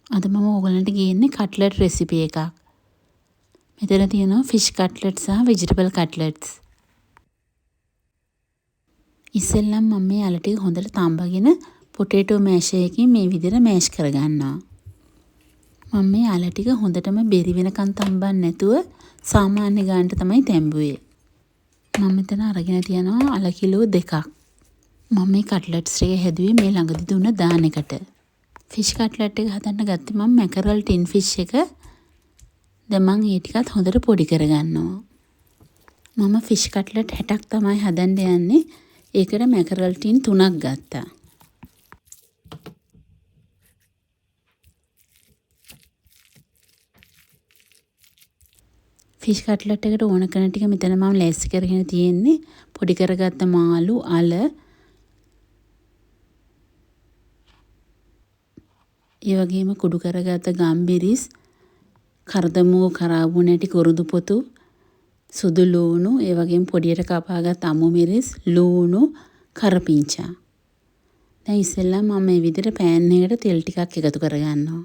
අද මම ඔයගලන්ට ගේන්නේ කට්ලට් රෙසිපි එකක්. මෙතන තියෙනවා ෆිෂ් කට්ලට් සහ ভেජිටබල් කට්ලට්ස්. ඉස්සෙල්ලම මම මේ අල ටික හොඳට තඹගෙන පොටේටෝ මෑෂර් එකකින් මේ විදිහට මෑෂ් කරගන්නවා. මම මේ අල ටික හොඳටම බෙරි වෙනකන් තඹන්න නැතුව සාමාන්‍ය ගානට තමයි තැඹුවේ. මම මෙතන අරගෙන තියනවා අල කිලෝ 2ක්. මම මේ කට්ලට්ස් ටික හැදුවේ මේ ළඟදි දුන්න දාන එකට. ෆිෂ් කට්ලට් එක හදන්න ගත්තේ මම මැකරල් ටින් ෆිෂ් එක. දැන් මම ඒ ටිකත් හොඳට පොඩි කරගන්නවා. මම ෆිෂ් කට්ලට් 60ක් තමයි හදන්න යන්නේ. ඒකට මැකරල් ටින් 3ක් ගත්තා. ෆිෂ් කට්ලට් එකට ඕන කරන ටික මෙතන මම ලෑස්ති කරගෙන තියෙන්නේ. පොඩි කරගත්ත මාළු, අල, ඒ වගේම කුඩු කරගත්ත ගම්බිරිස්, කරදමූ, කරාබු නැටි, කුරුදු පොතු, සුදු ලූණු, ඒ වගේම පොඩියට කපාගත් අමු මිරිස්, ලූණු, කරපිංචා. දැන් ඉස්සෙල්ලා මම මේ විදිහට පෑන් එකකට තෙල් ටිකක් එකතු කරගන්නවා.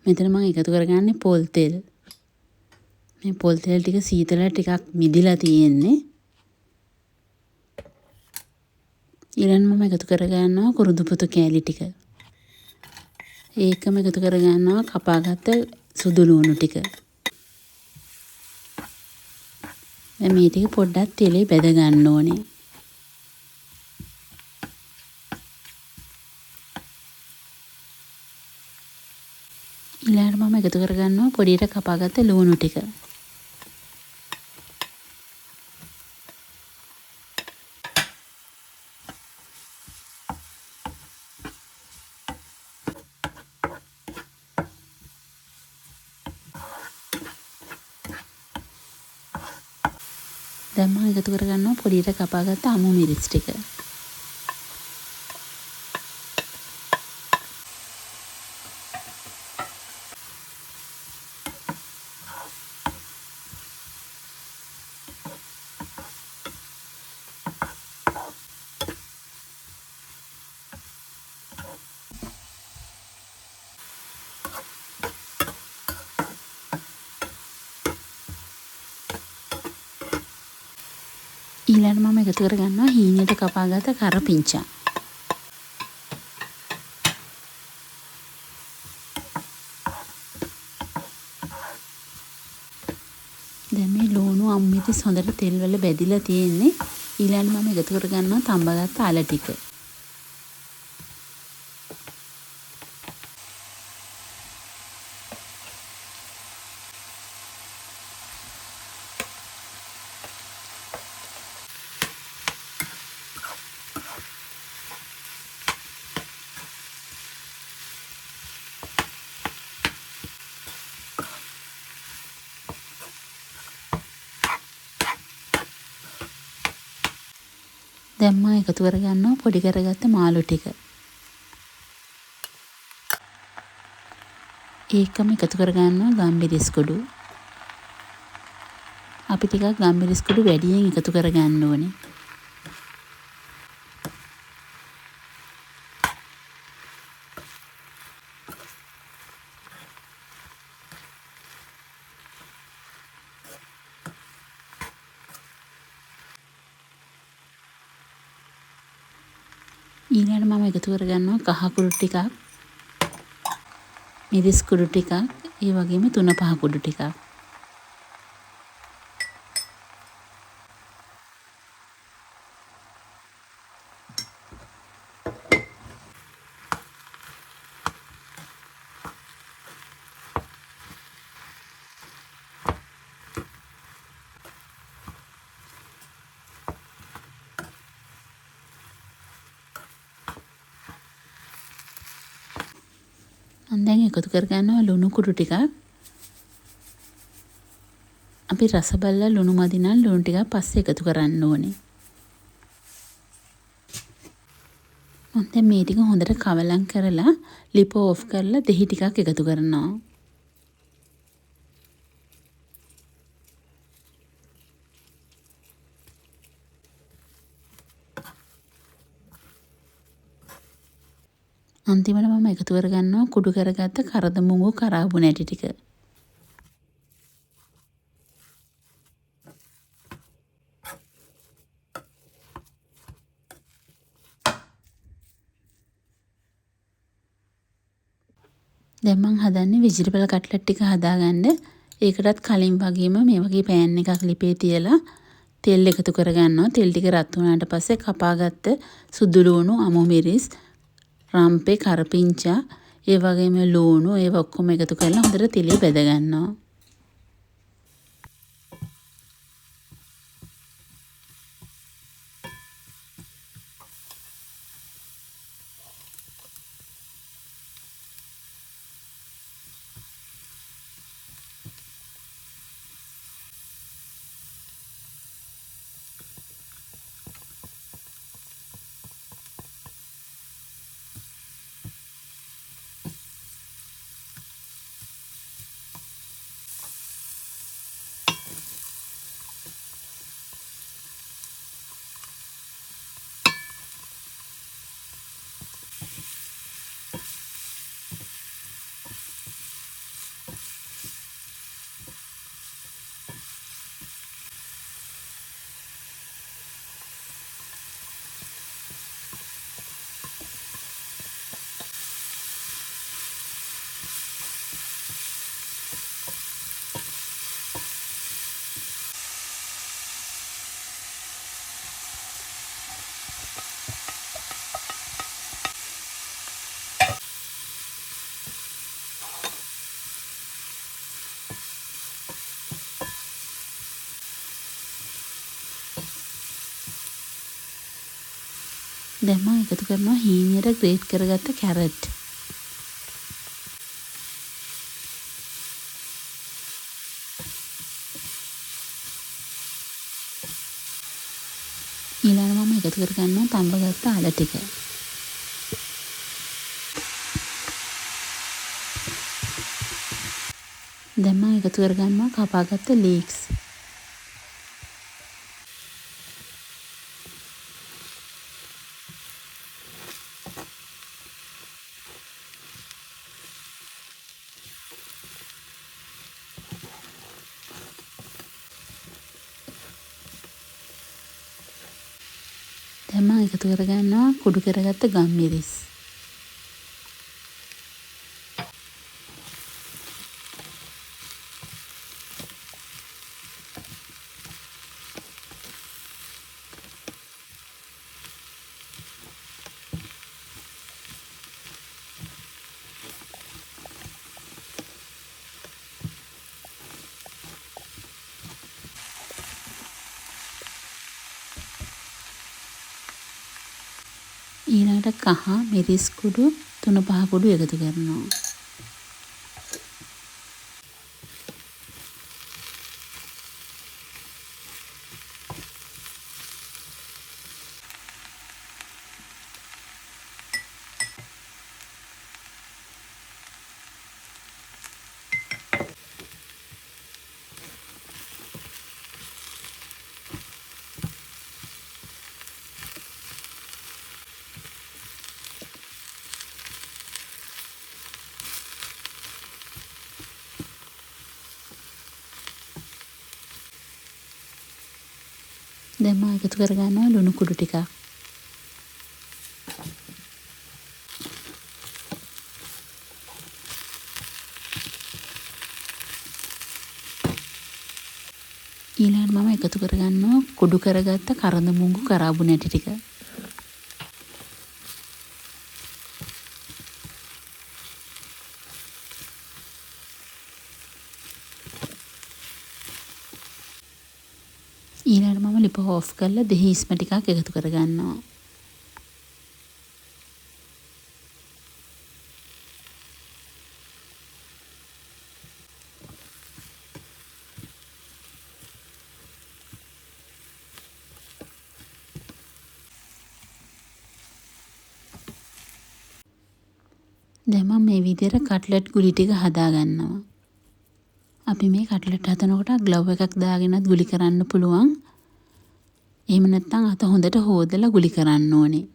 මෙතන මම එකතු කරගන්නේ පොල් තෙල්. මේ පොල් තෙල් ටික සීතල ටිකක් මිදිලා තියෙන්නේ. ඊළඟ මම එකතු කරගන්නවා කුරුදු පොතු කෑලි ටික. ඒකම එකතු කරගන්නවා කපාගත්ත සුදු ලූණු ටික. දැන් මේ ටික පොඩ්ඩක් තෙලේ බැද ගන්න ඕනේ. ඊළඟට මම එකතු කරගන්නවා පොඩියට කපාගත්ත ලූණු ටික. දැන් මම එකතු කරගන්නවා පොඩියට කපාගත්ත අමු මිරිස් ටික. ඊළඟට මම එකතු කරගන්නවා හීනයට කපාගත්ත කරපිංචා. දැන් මේ ලූණු අමු මිරිස් හොඳට තෙල් වල බැදිලා තියෙන්නේ. ඊළඟට මම එකතු කරගන්නවා තඹගත්ත අල ටික. දැන් මම එකතු කරගන්නවා පොඩි කරගත්ත මාළු ටික. ඒකම එකතු කරගන්නවා ගම්බිරිස් කුඩු. අපි ටිකක් ගම්බිරිස් කුඩු වැඩියෙන් එකතු කරගන්න ඕනේ. ඊළඟට මම එකතු කරගන්නවා කහ කුඩු ටිකක්, මිරිස් කුඩු ටිකක්, ඒ වගේම 3-5 කුඩු ටිකක්. මම දැන් එකතු කරගන්නවා ලුණු කුඩු ටිකක්. අපි රස බලලා ලුණු මදි නම් ලුණු ටිකක් පස්සේ එකතු කරන්න ඕනේ. මම දැන් මේ ටික හොඳට කවලම් කරලා ලිප ඕෆ් කරලා දෙහි ටිකක් එකතු කරනවා. අන්තිමට මම එකතු කරගන්නවා කුඩු කරගත්ත කරදමුඟු කරාබු නැටි ටික. දැන් මම හදන්නේ වෙජිටබල් කට්ලට් ටික හදාගන්න. ඒකටත් කලින් වගේම මේ වගේ පෑන් එකක් ලිපේ තියලා තෙල් එකතු කරගන්නවා. තෙල් ටික රත් වුණාට පස්සේ කපාගත්ත සුදු ලුණු, අමු මිරිස්, රම්පේ, කරපිංචා, ඒ වගේම ලුණු ඒව ඔක්කොම එකතු කරලා හොඳට තෙලේ බෙද ගන්නවා. දැන් මම එකතු කරනවා හීනියට ග්‍රේට් කරගත්ත කැරට්. ඊළඟට මම එකතු කරගන්නවා තඹගත්ත අල ටික. දැන් මම එකතු කරගන්නවා කපාගත්ත ලීක්ස්. දැන් මම එකතු කරගන්නවා කුඩු කරගත්ත ගම්මිරිස්. ඊළඟට කහ මිරිස් කුඩු 3-5 කුඩු එකතු කරනවා. දැන් මම එකතු කරගන්නවා ලුණු කුඩු ටිකක්. ඊළඟට මම එකතු කරගන්නවා කුඩු කරගත්ත කරදමුඟු කරාබු නැටි ටික. ඊළඟට මම ලිප ඕෆ් කරලා දෙහි ඉස්ම ටිකක් එකතු කරගන්නවා. දැන් මම මේ විදිහට කට්ලට් ගුලි ටික හදා ගන්නවා. අපි මේ කට්ලට් හදනකොට ග්ලව් එකක් දාගෙනත් ගුලි කරන්න පුළුවන්. එහෙම නැත්නම් අත හොඳට හොදලා ගුලි කරන්න ඕනේ.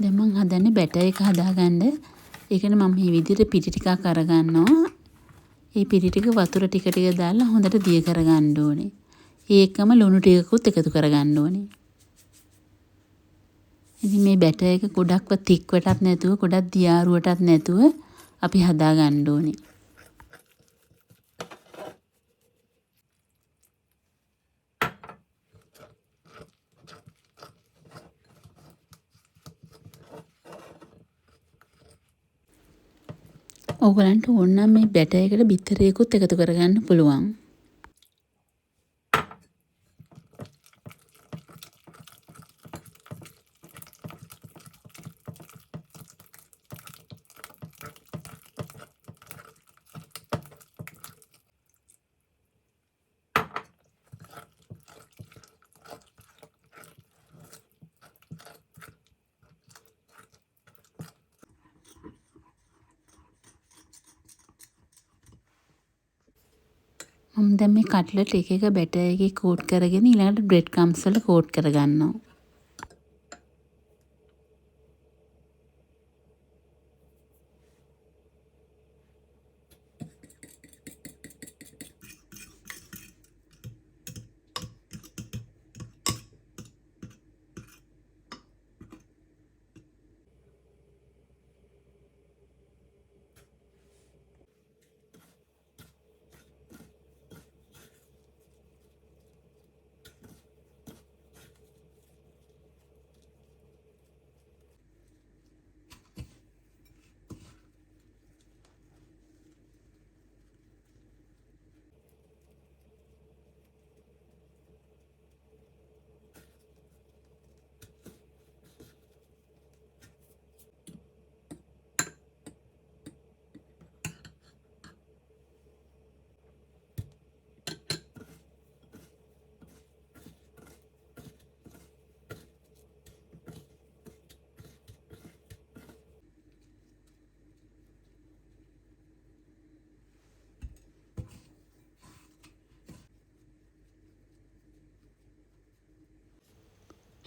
දැන් මම හදන්නේ බැටර් එක හදාගන්න. ඒකනේ මම මේ විදිහට පිටි ටිකක් අරගන්නවා. මේ පිටි ටික වතුර ටික ටික දාලා හොඳට දිය කරගන්න ඕනේ. ඒකම ලුණු ටිකකුත් එකතු කරගන්න ඕනේ. ඉතින් මේ බැටර් එක ගොඩක්ව තික් වටත් නැතුව ගොඩක් දියාරුවටත් නැතුව අපි හදාගන්න ඕනේ. ඕගලන්ට ඕන නම් මේ බැටර් එකට බිත්තරයකුත් එකතු කරගන්න පුළුවන්. මම දැන් මේ කට්ලට් එක එක බැටර් එකේ කෝට් කරගෙන ඊළඟට බ්‍රෙඩ් ක්‍රම්ස් වල කෝට් කරගන්නවා.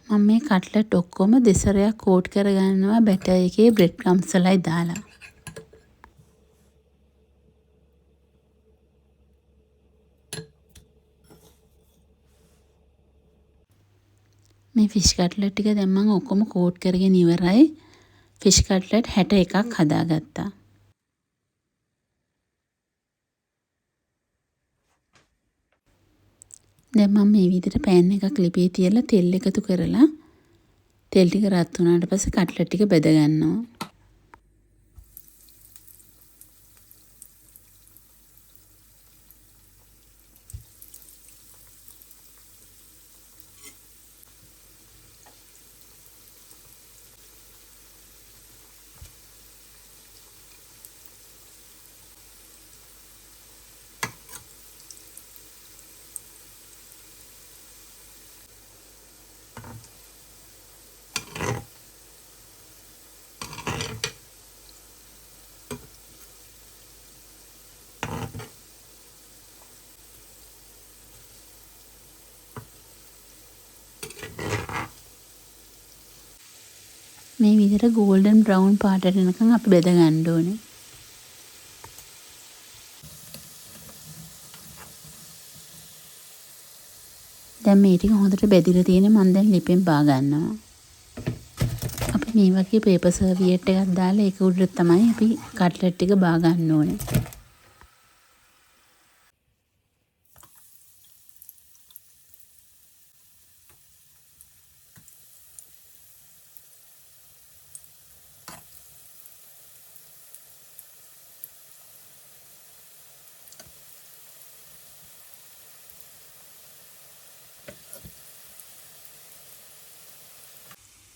මම මේ කට්ලට් ඔක්කොම දෙසරයක් කෝට් කරගන්නවා බැටර් එකේ බ්‍රෙඩ් ක්‍රම්ස් වලයි දාලා. මේ ෆිෂ් කට්ලට් ටික දැන් මම ඔක්කොම කෝට් කරගෙන ඉවරයි. ෆිෂ් කට්ලට් 61ක් හදාගත්තා. දැන් මම මේ විදිහට පෑන් එකක් ලිපේ තියලා තෙල් එකතු කරලා තෙල් ටික රත් වුණාට පස්සේ කට්ලට් ටික බෙද ගන්නවා. මේ විදිහට golden brown පාටට එනකන් අපි බෙද ගන්න ඕනේ. දැන් මේ ටික හොඳට බෙදිලා තියෙන මම දැන් ලිපෙන් බා ගන්නවා. අපි මේ වගේ පේපර් සර්වියට් එකක් දාලා ඒක උඩට තමයි අපි කට්ලට් ටික බා ගන්න ඕනේ.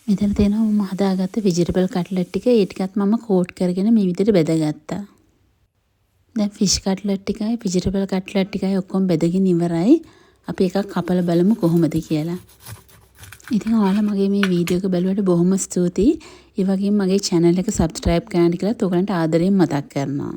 මෙතන තියෙනවා මම හදාගත්ත ভেජිටබල් කට්ලට් ටික. ඒ ටිකත් මම කෝට් කරගෙන මේ විදිහට බෙදගත්තා. දැන් ෆිෂ් කට්ලට් ටිකයි ভেජිටබල් කට්ලට් ටිකයි ඔක්කොම බෙදගෙන ඉවරයි. අපි එකක් කපලා බලමු කොහොමද කියලා. ඉතින් ඔයාලා මගේ මේ වීඩියෝ එක බැලුවට බොහොම ස්තුතියි. ඒ වගේම මගේ channel එක subscribe කරන්න කියලා ඔයගලන්ට ආදරයෙන් මතක් කරනවා.